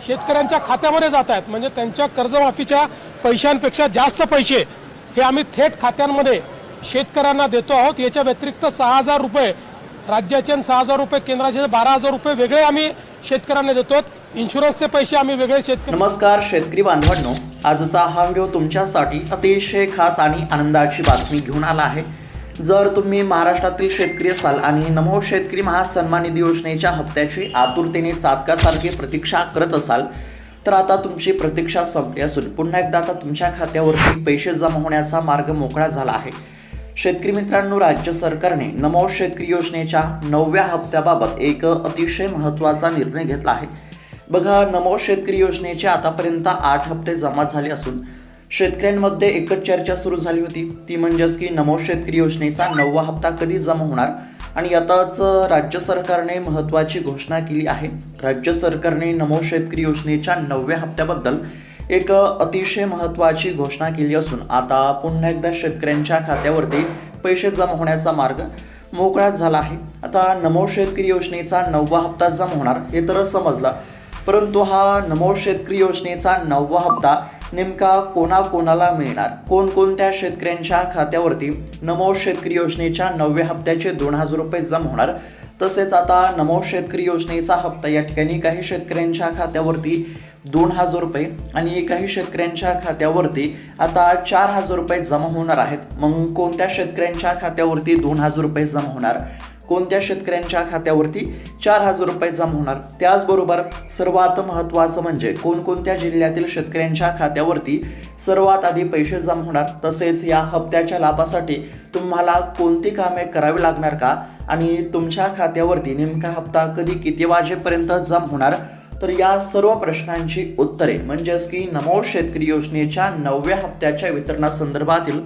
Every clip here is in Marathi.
शेतकऱ्यांच्या खात्यामध्ये जात आहेत। म्हणजे त्यांच्या कर्जमाफीच्या पैशांपेक्षा जास्त पैसे हे आम्ही थेट खात्यांमध्ये शेतकऱ्यांना देतो आहोत। याच्या व्यतिरिक्त 6,000 रुपये राज्याचे आणि 6,000 रुपये केंद्राचे 12,000 रुपये वेगळे आम्ही शेतकऱ्यांना देतो। इन्शुरन्सचे पैसे आम्ही वेगळे शेतकरी। नमस्कार शेतकरी बांधवांनो, आजचा हा व्हिडिओ तुमच्यासाठी अतिशय खास आणि आनंदाची बातमी घेऊन आला आहे। जर तुम्ही महाराष्ट्रातील शेतकरी असाल आणि नमो शेतकरी महासन्मान निधी योजनेच्या हप्त्याची आतुरतेने चातकासारखी प्रतीक्षा करत असाल तर आता तुमची प्रतीक्षा संपली असून पुन्हा एकदा आता तुमच्या खात्यावरती पैसे जमा होण्याचा मार्ग मोकळा झाला आहे। शेतकरी मित्रांनो, राज्य सरकारने नमो शेतकरी योजनेच्या 9व्या हप्त्याबाबत एक अतिशय महत्त्वाचा निर्णय घेतला आहे। बघा, नमो शेतकरी योजनेचे आतापर्यंत 8 हप्ते जमा झाले असून शेतकऱ्यांमध्ये एकच चर्चा सुरू झाली होती, ती म्हणजेच की नमो शेतकरी योजनेचा 9वा हप्ता कधी जमा होणार। आणि आताच राज्य सरकारने महत्त्वाची घोषणा केली आहे। राज्य सरकारने नमो शेतकरी योजनेच्या 9व्या हप्त्याबद्दल एक अतिशय महत्त्वाची घोषणा केली असून आता पुन्हा एकदा शेतकऱ्यांच्या खात्यावरती पैसे जमा होण्याचा मार्ग मोकळा झाला आहे। आता नमो शेतकरी योजनेचा 9वा हप्ता जमा होणार हे तर समजलं, परंतु हा नमो शेतकरी योजनेचा 9वा हप्ता नेमका कोणाकोणाला मिळणार, कोणकोणत्या शेतकऱ्यांच्या खात्यावरती नमो शेतकरी योजनेच्या 9व्या हप्त्याचे 2,000 रुपये जमा होणार। तसेच आता नमो शेतकरी योजनेचा हप्ता या ठिकाणी काही शेतकऱ्यांच्या खात्यावरती 2,000 रुपये आणि काही शेतकऱ्यांच्या खात्यावरती आता 4,000 रुपये जमा होणार आहेत। मग कोणत्या शेतकऱ्यांच्या खात्यावरती 2,000 रुपये जमा होणार, कोणत्या शेतकऱ्यांच्या खात्यावरती 4,000 रुपये जमा होणार, त्याचबरोबर सर्वात महत्त्वाचं म्हणजे कोणकोणत्या जिल्ह्यातील शेतकऱ्यांच्या खात्यावरती सर्वात आधी पैसे जमा होणार, तसेच या हप्त्याच्या लाभासाठी तुम्हाला कोणती कामे करावी लागणार का आणि तुमच्या खात्यावरती नेमका हप्ता कधी किती वाजेपर्यंत जमा होणार। तर या सर्व प्रश्नांची उत्तरे म्हणजेच की नमो शेतकरी योजनेच्या 9व्या हप्त्याच्या वितरणासंदर्भातील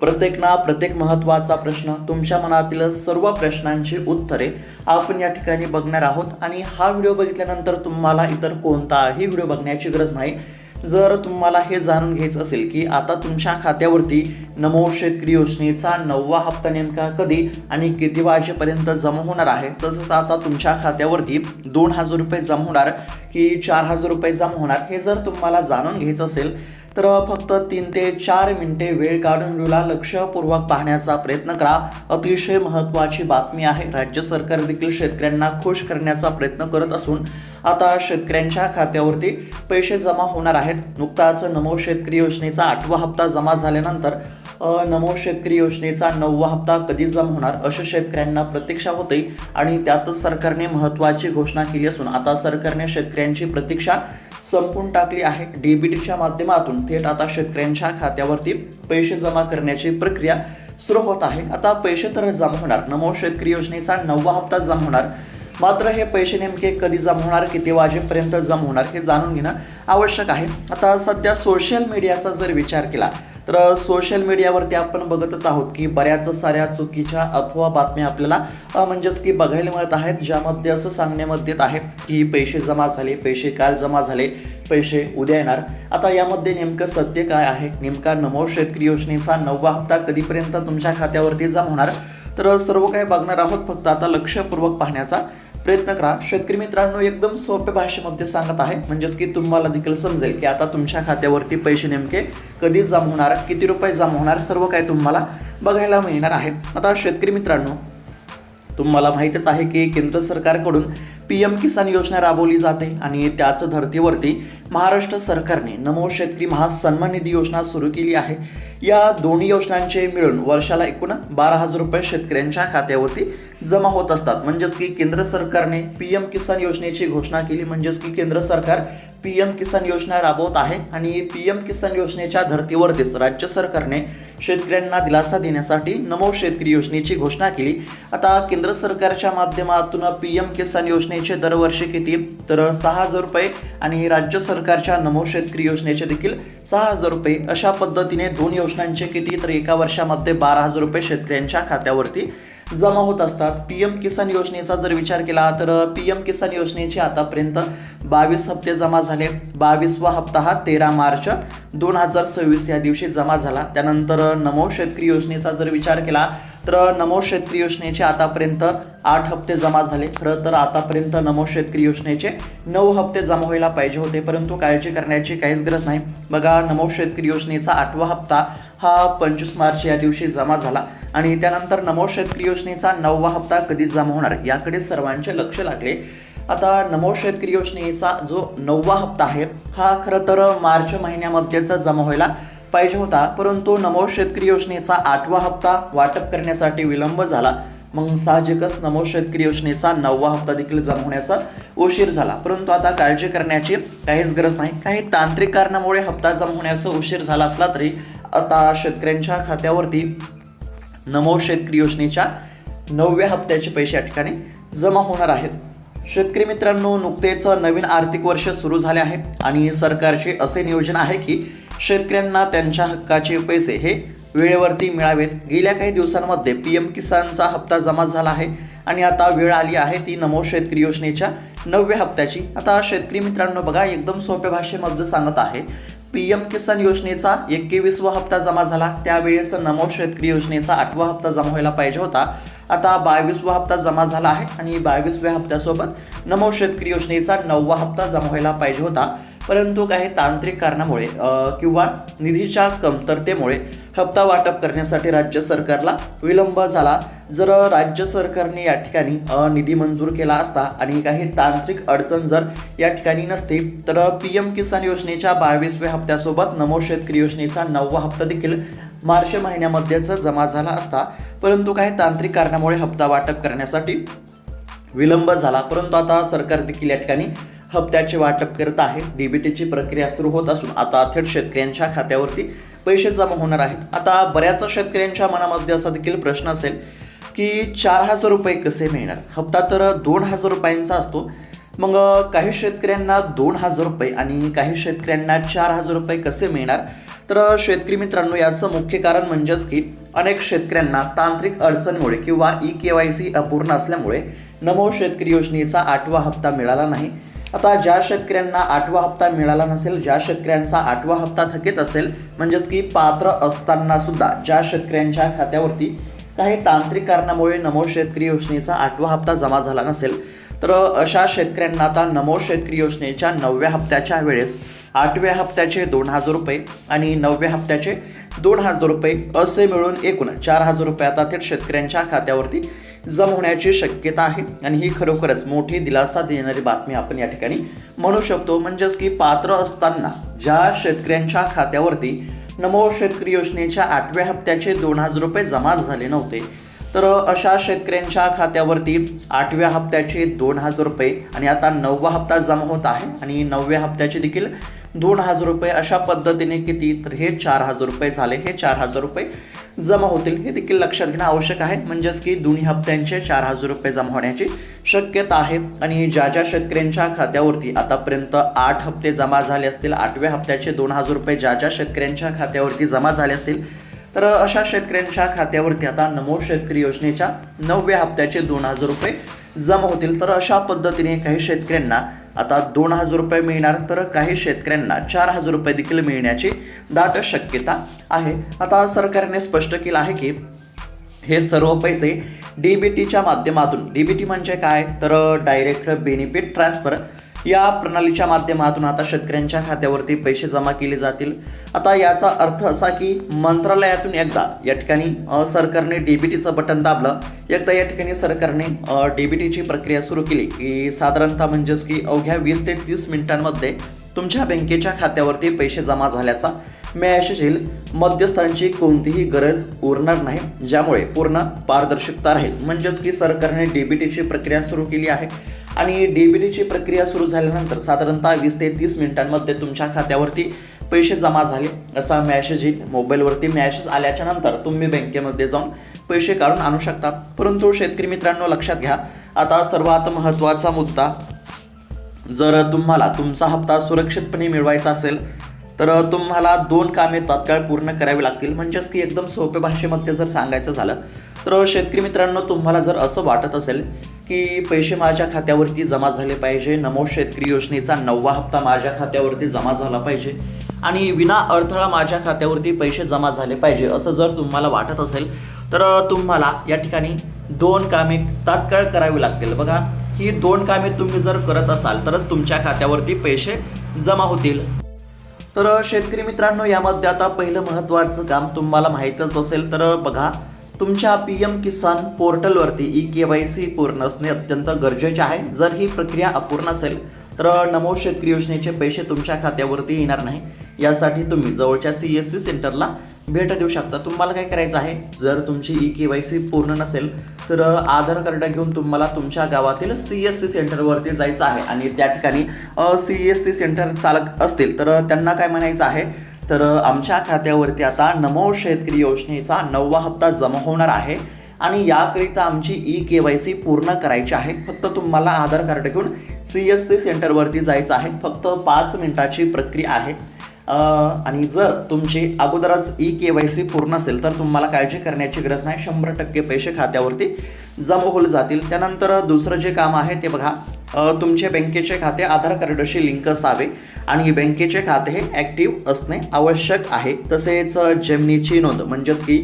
प्रत्येक महत्त्वाचा प्रश्न, तुमच्या मनातील सर्व प्रश्नांची उत्तरे आपण या ठिकाणी बघणार आहोत। आणि हा व्हिडिओ बघितल्यानंतर तुम्हाला इतर कोणताही व्हिडिओ बघण्याची गरज नाही। जर तुम्हाला हे जाणून घ्यायचं असेल की आता तुमच्या खात्यावरती नमो शेतकरी योजनेचा 9वा हप्ता नेमका कधी आणि किती वाजेपर्यंत जमा होणार आहे, तसंच आता तुमच्या खात्यावरती 2,000 रुपये जमा होणार की 4,000 रुपये जमा होणार, हे जर तुम्हाला जाणून घ्यायचं असेल तर फक्त 3 ते 4 मिनिटे वेळ काढून व्हिडिओला लक्षपूर्वक पाहण्याचा प्रयत्न करा। अतिशय महत्त्वाची बातमी आहे। राज्य सरकार देखील शेतकऱ्यांना खुश करण्याचा प्रयत्न करत असून आता शेतकऱ्यांच्या खात्यावरती पैसे जमा होणार आहेत। नुकताच नमो शेतकरी योजनेचा 8वा हप्ता जमा झाल्यानंतर नमो शेतकरी योजनेचा 9वा हप्ता कधी जमा होणार अशा शेतकऱ्यांना प्रतीक्षा होते आणि त्यातच सरकारने महत्त्वाची घोषणा केली असून आता सरकारने शेतकऱ्यांची प्रतीक्षा संपून टाकली आहे। डीबीटीच्या माध्यमातून थेट आता शेतकऱ्यांच्या खात्यावरती पैसे जमा करण्याची प्रक्रिया सुरू होत आहे। आता पैसे तर जमा होणार, नमो शेतकरी योजनेचा 9वा हप्ता जमा होणार, मात्र हे पैसे नेमके कधी जमा होणार, किती वाजेपर्यंत जमा होणार हे जाणून घेणं आवश्यक आहे। आता सध्या सोशल मीडियाचा जर विचार केला तर सोशल मीडियावरती आपण बघतच आहोत की बऱ्याच साऱ्या चुकीच्या अफवा बातम्या आपल्याला म्हणजेच की बघायला मिळत आहेत, ज्यामध्ये असं सांगण्यात येत आहे की पैसे जमा झाले, पैसे काल जमा झाले, पैसे उद्या येणार। आता यामध्ये नेमकं सत्य काय आहे, नेमका नमो शेतकरी योजनेचा 9वा हप्ता कधीपर्यंत तुमच्या खात्यावरती जमा होणार, तर सर्व काही बघणार आहोत। फक्त आता लक्षपूर्वक पाहण्याचा प्रयत्न करा। शेतकरी मित्रांनो, एकदम सोप्या भाषेमध्ये सांगत आहे म्हणजेच की तुम्हाला देखील समजेल की आता तुमच्या खात्यावरती पैसे नेमके कधी जमा होणार, किती रुपये जमा होणार, सर्व काही तुम्हाला बघायला मिळणार आहे। आता शेतकरी मित्रांनो, तुम्हाला माहीतच आहे की केंद्र सरकारकडून PM किसान योजना राबवली जाते आणि त्याच धर्तीवरती महाराष्ट्र सरकारने नमो शेतकरी महासन्मान निधी योजना सुरू केली आहे। या दोन्ही योजनांचे मिळून वर्षाला एकूण 12,000 रुपये शेतकऱ्यांच्या खात्यावरती जमा होत असतात। म्हणजेच की केंद्र सरकारने PM किसान योजनेची घोषणा केली, म्हणजेच की केंद्र सरकार PM किसान योजना राबवत आहे आणि PM किसान योजनेच्या धर्तीवरतीच राज्य सरकारने शेतकऱ्यांना दिलासा देण्यासाठी नमो शेतकरी योजनेची घोषणा केली। आता केंद्र सरकारच्या माध्यमातून PM किसान योजनेचे दरवर्षी किती, तर 6,000 रुपये आणि राज्य सरकारच्या नमो शेतकरी योजनेचे देखील 6,000 रुपये, अशा पद्धतीने दोन योजनांचे किती, तर एका वर्षामध्ये 12,000 रुपये शेतकऱ्यांच्या खात्यावरती जमा होत असतात. PM किसान योजनेचा जर विचार केला तर PM किसान योजनेचे आतापर्यंत 22 हप्ते जमा झाले. 22वा हप्ता हा 13 मार्च 2026 या दिवशी जमा झाला. त्यानंतर नमो शेतकरी योजनेचा जर विचार केला तर नमो शेतकरी योजनेचे आतापर्यंत 8 हप्ते जमा झाले. खरं तर आतापर्यंत नमो शेतकरी योजनेचे 9 हप्ते जमा व्हायला पाहिजे होते, परंतु काळजी करण्याची काहीच गरज नाही. बघा, नमो शेतकरी योजनेचा 8वा हप्ता हा 25 मार्च या दिवशी जमा झाला आणि त्यानंतर नमो शेतकरी योजनेचा 9वा हप्ता कधी जमा होणार याकडे सर्वांचे लक्ष लागले. आता नमो शेतकरी योजनेचा जो 9वा हप्ता आहे हा खरं तर मार्च महिन्यामध्येच जमा व्हायला पाहिजे होता, परंतु नमो शेतकरी योजनेचा 8वा हप्ता वाटप करण्यासाठी विलंब झाला. मग साहजिकच नमो शेतकरी योजनेचा 9वा हप्ता देखील जमा होण्याचा उशीर झाला. परंतु आता काळजी करण्याची काहीच गरज नाही. काही तांत्रिक कारणामुळे हप्ता जमा होण्याचा उशीर झाला असला तरी आता शेतकऱ्यांच्या खात्यावरती नमो शेतकरी योजनेच्या 9व्या हप्त्याचे पैसे या ठिकाणी जमा होणार आहेत. शेतकरी मित्रांनो, नुकतेच नवीन आर्थिक वर्ष सुरू झाले आहे आणि सरकारचे असे नियोजन आहे की शेतकऱ्यांना त्यांच्या हक्काचे पैसे हे वेळेवरती मिळावेत. गेल्या काही दिवसांमध्ये PM किसानचा हप्ता जमा झाला आहे आणि आता वेळ आली आहे ती नमो शेतकरी योजनेच्या 9व्या हप्त्याची. आता शेतकरी मित्रांनो बघा, एकदम सोप्या भाषेमध्ये सांगत आहे. PM किसान योजनेचा 21वा हप्ता जमा झाला, त्यावेळेस नमो शेतकरी योजनेचा 8वा हप्ता जमा व्हायला पाहिजे होता. आता 22वा हप्ता जमा झाला आहे आणि 22व्या हप्त्यासोबत नमो शेतकरी योजनेचा 9वा हप्ता जमा व्हायला पाहिजे होता, परंतु काही तांत्रिक कारणामुळे किंवा निधीच्या कमतरतेमुळे हप्ता वाटप करण्यासाठी राज्य सरकारला विलंब झाला. जर राज्य सरकारने या ठिकाणी निधी मंजूर केला असता आणि काही तांत्रिक अडचण जर या ठिकाणी नसती तर PM किसान योजनेच्या 22व्या हप्त्यासोबत नमो शेतकरी योजनेचा 9वा हप्ता देखील मार्च महिन्यामध्येच जमा झाला असता, परंतु काही तांत्रिक कारणामुळे हप्ता वाटप करण्यासाठी विलंब झाला. परंतु आता सरकार देखील या ठिकाणी हप्त्याचे वाटप करत आहे. DBTची प्रक्रिया सुरू होत असून आता थेट शेतकऱ्यांच्या खात्यावरती पैसे जमा होणार आहेत. आता बऱ्याच शेतकऱ्यांच्या मनामध्ये असा देखील प्रश्न असेल की 4,000 रुपये कसे मिळणार? हप्ता तर 2,000 रुपयांचा असतो. मग काही शेतकऱ्यांना 2,000 रुपये आणि काही शेतकऱ्यांना 4,000 रुपये कसे मिळणार? तर शेतकरी मित्रांनो, याचं मुख्य कारण म्हणजेच की अनेक शेतकऱ्यांना तांत्रिक अडचणीमुळे किंवा EKYC अपूर्ण असल्यामुळे नमो शेतकरी योजनेचा 8वा हप्ता मिळाला नाही. आता ज्या शेतकऱ्यांना 8वा हप्ता मिळाला नसेल, ज्या शेतकऱ्यांचा 8वा हप्ता थकीत असेल, म्हणजेच की पात्र असताना सुद्धा ज्या शेतकऱ्यांच्या खात्यावरती काही तांत्रिक कारणामुळे नमो शेतकरी योजनेचा 8वा हप्ता जमा झाला नसेल, तर अशा शेतकऱ्यांना आता नमो शेतकरी योजनेच्या 9व्या हप्त्याच्या वेळेस 8व्या हप्त्याचे 2,000 रुपये आणि 9व्या हप्त्याचे 2,000 रुपये असे मिळून एकूण 4,000 रुपये आता थेट शेतकऱ्यांच्या खात्यावरती जमा होण्याची शक्यता आहे आणि ही खरोखरच मोठी दिलासा देणारी बातमी आपण या ठिकाणी म्हणू शकतो. म्हणजेच की पात्र असताना ज्या शेतकऱ्यांच्या खात्यावरती नमो शेतकरी योजनेच्या 8व्या हप्त्याचे 2,000 रुपये जमा झाले नव्हते, तर अशा शेतकऱ्यांच्या खात्यावरती 8व्या हप्त्याचे 2,000 रुपये आणि आता 9वा हप्ता जमा होत आहे आणि 9व्या हप्त्याचे देखील 2,000 रुपये अशा पद्धतीने किती, तर हे 4,000 रुपये झाले. हे 4,000 रुपये जमा होतील हे देखील लक्षात घेणं आवश्यक आहे. म्हणजेच की दोन्ही हप्त्यांचे 4,000 रुपये जमा होण्याची शक्यता आहे. आणि ज्या ज्या शेतकऱ्यांच्या खात्यावरती आतापर्यंत 8 हप्ते जमा झाले असतील, 8व्या हप्त्याचे 2,000 रुपये ज्या ज्या शेतकऱ्यांच्या खात्यावरती जमा झाले असतील, तर अशा शेतकऱ्यांच्या खात्यावरती आता नमो शेतकरी योजनेच्या 9व्या हप्त्याचे 2,000 रुपये जमा होतील. तर अशा पद्धतीने काही शेतकऱ्यांना आता 2,000 रुपये मिळणार, तर काही शेतकऱ्यांना 4,000 रुपये देखील मिळण्याची दाट शक्यता आहे. आता सरकारने स्पष्ट केलं आहे की हे सर्व पैसे DBTच्या माध्यमातून, DBT म्हणजे काय, तर डायरेक्ट बेनिफिट ट्रान्सफर या प्रणालीच्या माध्यमातून आता शेतकऱ्यांच्या खात्यावरती पैसे जमा केले जातील. आता याचा अर्थ असा की मंत्रालयातून एकदा या ठिकाणी सरकारने DBTचं बटन दाबलं, एकदा या ठिकाणी सरकारने DBTची प्रक्रिया सुरू केली की साधारणतः म्हणजेच की अवघ्या 20 ते 30 मिनिटांमध्ये तुमच्या बँकेच्या खात्यावरती पैसे जमा झाल्याचा मेसेज येईल. मध्यस्थांची कोणतीही गरज उरणार नाही, ज्यामुळे पूर्ण पारदर्शकता राहील. म्हणजेच की सरकारने DBTची प्रक्रिया सुरू केली आहे आणि DBTची प्रक्रिया सुरू झाल्यानंतर साधारणतः 20 ते 30 मिनिटांमध्ये तुमच्या खात्यावरती पैसे जमा झाले असा मेसेज येईल. मोबाईलवरती मेसेज आल्याच्या नंतर तुम्ही बँकेमध्ये जाऊन पैसे काढून आणू शकता. परंतु शेतकरी मित्रांनो, लक्षात घ्या, आता सर्वात महत्त्वाचा मुद्दा, जर तुम्हाला तुमचा हप्ता सुरक्षितपणे मिळवायचा असेल तर तुम्हाला 2 कामे तात्काळ पूर्ण करावी लागतील. म्हणजेच की एकदम सोप्या भाषेमध्ये जर सांगायचं झालं तर शेतकरी मित्रांनो, तुम्हाला जर असं वाटत असेल की पैसे माझ्या खात्यावरती जमा झाले पाहिजे, नमो शेतकरी योजनेचा 9वा हप्ता माझ्या खात्यावरती जमा झाला पाहिजे आणि विना अडथळा माझ्या खात्यावरती पैसे जमा झाले पाहिजे, असं जर तुम्हाला वाटत असेल तर तुम्हाला या ठिकाणी 2 कामे तात्काळ करावी लागतील. बघा, ही 2 कामे तुम्ही जर करत असाल तरच तुमच्या खात्यावरती पैसे जमा होतील. तर शेतकरी मित्रांनो, यामध्ये आता पहिलं महत्त्वाचं काम तुम्हाला माहीतच असेल. तर बघा, तुमच्या PM किसान पोर्टलवरती eKYC पूर्ण असणे अत्यंत गरजेचे आहे. जर ही प्रक्रिया अपूर्ण असेल तर नमो शेतकरी योजनेचे पैसे तुमच्या खात्यावरती येणार नाही. यासाठी तुम्ही जवळच्या CSC सेंटरला भेट देऊ शकता. तुम्हाला काय करायचं आहे, जर तुमची eKYC पूर्ण नसेल तर आधार कार्ड घेऊन तुम्हाला तुमच्या गावातील CSC सेंटरवरती जायचं आहे आणि त्या ठिकाणी CSC सेंटर चालक असतील तर त्यांना काय म्हणायचं आहे, तर आमच्या खात्यावरती आता नमो शेतकरी योजनेचा 9वा हप्ता जमा होणार आहे आणि याकरिता आमची eKYC पूर्ण करायची आहे. फक्त तुम्हाला आधार कार्ड घेऊन CSC सेंटरवरती जायचं आहे. फक्त 5 मिनिटाची प्रक्रिया आहे. आणि जर तुमची अगोदरच eKYC पूर्ण असेल तर तुम्हाला काळजी करण्याची गरज नाही. 100% पैसे खात्यावरती जमा होऊन जातील. त्यानंतर दुसरं जे काम आहे ते बघा, तुमचे बँकेचे खाते आधार कार्डशी लिंक असावे आणि बँकेचे खाते हे ॲक्टिव्ह असणे आवश्यक आहे. तसेच जमिनीची नोंद म्हणजेच की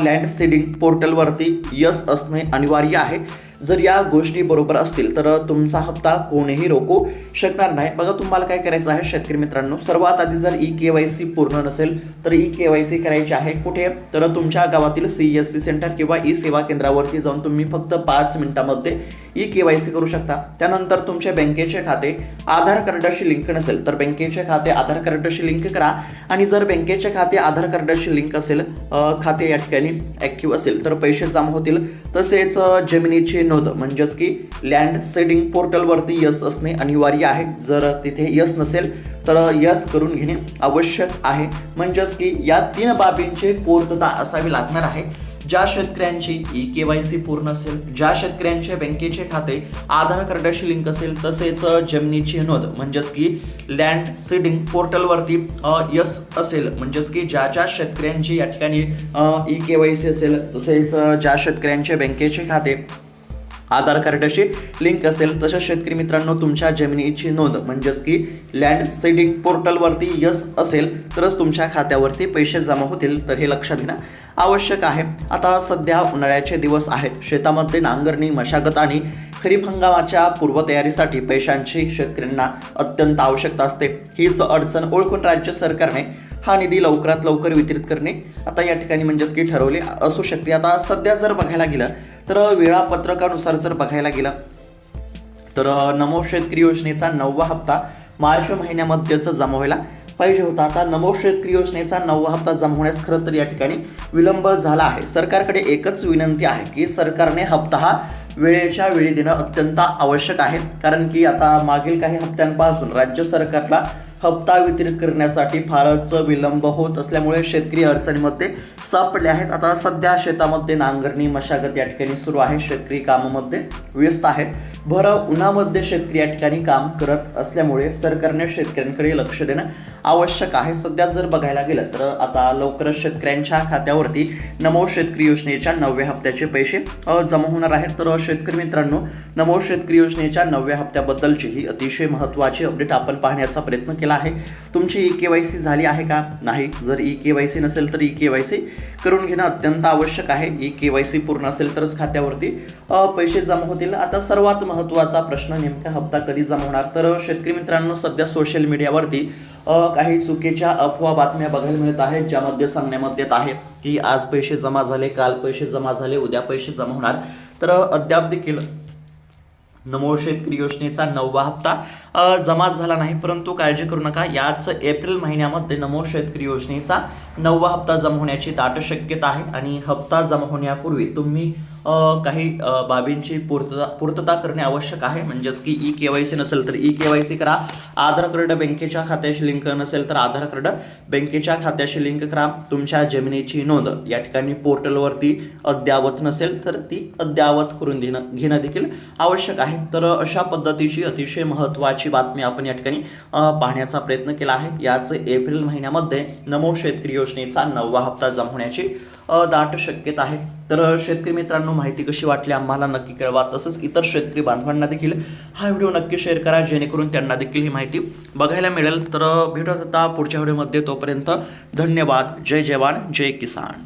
लँड सीडिंग पोर्टलवरती यस असणे अनिवार्य आहे. जर या गोष्टी बरोबर असतील तर तुमचा हप्ता कोणीही रोखू शकणार नाही. बघा, तुम्हाला काय करायचं आहे शेतकरी मित्रांनो, सर्वात आधी जर eKYC पूर्ण नसेल तर eKYC करायची आहे. कुठे, तर तुमच्या गावातील CSC सेंटर किंवा सेवा केंद्रावरती जाऊन तुम्ही फक्त 5 मिनिटांमध्ये eKYC करू शकता. त्यानंतर तुमचे बँकेचे खाते आधार कार्डाशी लिंक नसेल तर बँकेचे खाते आधार कार्डाशी लिंक करा आणि जर बँकेचे खाते आधार कार्डाशी लिंक असेल, खाते या ठिकाणी ॲक्टिव्ह असेल तर पैसे जमा होतील. तसेच जमिनीची नोंद म्हणजेच की लँड सीडिंग पोर्टलवरती यस असणे अनिवार्य आहे. जर तिथे यस नसेल तर यस करून घेणे आवश्यक आहे. म्हणजेच की या 3 बाबींची पूर्तता असावी लागणार आहे. ज्या शेतकऱ्यांची eKYC पूर्ण असेल, ज्या शेतकऱ्यांचे बँकेचे खाते आधार कार्डाशी लिंक असेल, तसेच जमिनीची नोंद म्हणजेच की लँड सीडिंग पोर्टलवरती यस असेल, म्हणजेच की ज्या शेतकऱ्यांची या ठिकाणी eKYC असेल, तसेच ज्या शेतकऱ्यांचे बँकेचे खाते आधार कार्डाशी लिंक असेल, तशा शेतकरी मित्रांनो तुमच्या जमिनीची नोंद म्हणजेच की लँड सीडिंग पोर्टलवरती यस असेल तरच तुमच्या खात्यावरती पैसे जमा होतील. तर हे लक्षात घेणं आवश्यक आहे. आता सध्या उन्हाळ्याचे दिवस आहेत. शेतामध्ये नांगरणी, मशागत आणि खरीप हंगामाच्या पूर्वतयारीसाठी पैशांची शेतकऱ्यांना अत्यंत आवश्यकता असते. हीच अडचण ओळखून राज्य सरकारने हा निधी लवकरात लवकर वितरित करणे आता या ठिकाणी म्हणजेच की ठरवले असू शकते. आता सध्या जर बघायला गेलं तर वेळापत्रकानुसार जर बघायला गेलं तर नमो शेतकरी योजनेचा 9वा हप्ता मार्च महिन्यामध्येच जमा व्हायला पाहिजे होता. आता नमो शेतकरी योजनेचा 9वा हप्ता जमा होण्यास खरं तर या ठिकाणी विलंब झाला आहे. सरकारकडे एकच विनंती आहे की सरकारने हप्ता हा वेळेच्या वेळी देणं अत्यंत आवश्यक आहे. कारण की आता मागील काही हप्त्यांपासून राज्य सरकारला हप्ता वितरित करण्यासाठी फारच विलंब होत असल्यामुळे शेतकरी अडचणीमध्ये सापडले आहेत. आता सध्या शेतामध्ये नांगरणी, मशागत या ठिकाणी सुरू आहे. शेतकरी कामामध्ये व्यस्त आहेत. भर उन्हामध्ये शेतकरी या ठिकाणी काम करत असल्यामुळे सरकारने शेतकऱ्यांकडे लक्ष देणं आवश्यक आहे. सध्या जर बघायला गेलं तर आता लवकरच शेतकऱ्यांच्या खात्यावरती नमो शेतकरी योजनेच्या 9व्या हप्त्याचे पैसे जमा होणार आहेत. तर शेतकरी मित्रांनो, नमो शेतकरी योजनेच्या 9व्या हप्त्याबद्दलची ही अतिशय महत्त्वाची अपडेट आपण पाहण्याचा प्रयत्न केला आहे. तुमची eKYC झाली आहे का? नाही. जर eKYC नसेल तर eKYC करून घेणं अत्यंत आवश्यक आहे. eKYC पूर्ण असेल तरच खात्यावरती पैसे जमा होतील. आता सर्वात महत्त्वाचा प्रश्न, नेमका हप्ता कधी जमा होणार? तर शेतकरी मित्रांनो, सध्या सोशल मीडियावरती काही चुकीच्या अफवा बातम्या बघायला मिळत आहेत, ज्यामध्ये सांगण्यामध्ये येत आहे की आज पैसे जमा झाले, काल पैसे जमा झाले, उद्या पैसे जमा होणार. तर अद्याप देखील नमो शेतकरी योजनेचा 9वा हप्ता जमा झाला नाही. परंतु काळजी करू नका, याच एप्रिल महिन्यामध्ये नमो शेतकरी योजनेचा 9वा हप्ता जमा होण्याची दाट शक्यता आहे. आणि हप्ता जमा होण्यापूर्वी तुम्ही काही बाबींची पूर्तता करणे आवश्यक आहे. म्हणजेच की KYC नसेल तर KYC करा, आधार कार्ड बँकेच्या खात्याशी लिंक नसेल तर आधार कार्ड बँकेच्या खात्याशी लिंक करा, तुमच्या जमिनीची नोंद या ठिकाणी पोर्टलवरती अद्ययावत नसेल तर ती अद्ययावत करून घेणं देखील आवश्यक आहे. तर अशा पद्धतीची अतिशय महत्त्वाची बातमी आपण या ठिकाणी पाहण्याचा प्रयत्न केला आहे. याच एप्रिल महिन्यामध्ये नमो शेतकरी योजनेचा 9वा हप्ता जमा होण्याची दाट शक्यता आहे. तर शेतकरी मित्रांनो, माहिती कशी वाटली आम्हाला नक्की कळवा. तसंच इतर शेतकरी बांधवांना देखील हा व्हिडिओ नक्की शेअर करा, जेणेकरून त्यांना देखील ही माहिती बघायला मिळेल. तर भेटत होता पुढच्या व्हिडिओमध्ये. तोपर्यंत धन्यवाद. जय जवान जय किसान.